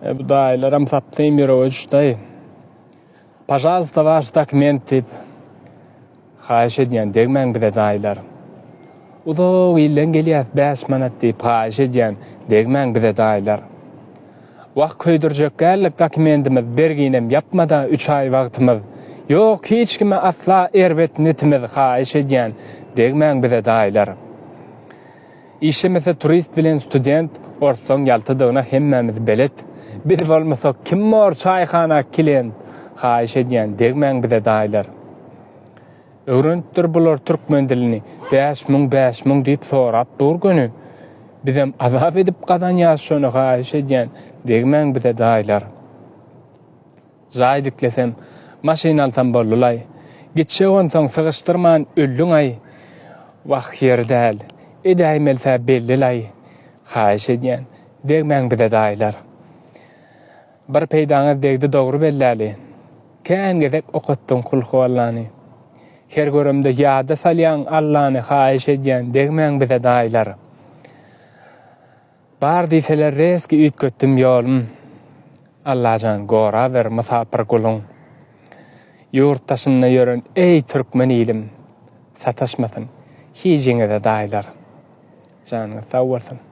Bu daylaram taptığım bir ölçüdey. Пожалуйста, ваш документ deyip haýyş edýän degmäň bize daylar. Uzak ilden gelýär 5 manat deyip haýyş edýän degmäň bize daylar. Wagt köýdürjek gällip dokumentimiz berginem yapmadan 3 ay wagtymyz. Ýok, hiç kime asla erwet netimiz haýyş edýän degmäň bize daylar. İşemese turist bilen student orsoň ýaltydygyna hemmemiz belet. Bir bolmasak kim mor çaýhana kilen haýyş edýän degmäň bize daylar. Öwrenipdir bular türkmen dilini 5000 diýip sorap durgyny. Bizem azap edip gadan ýaşaşyny haýyş edýän degmäň bize daylar. Zaýdyklesem maşyna alsam bolulay. Gitşegon soň sygyşdyrman öllüň ay. Wagt ýerdäl. Edäýmelse bellilay. Haýyş edýän degmäň bize daylar. Bir peýdaňyz degdi dogry belläli. Kän gezek okutdum kulhwallany. Her görümde ýada salýan Allahyny haýyş edýän degmäň bize daylar. Bar diýseler reski üýtgetdim ýolum. Allahan gora ber musapir gulun. Ýurtdaşynda ýören ey türkmen ilim. Sataşmasyn. Hijiňe de daylar. Janyňyz sag bolsun.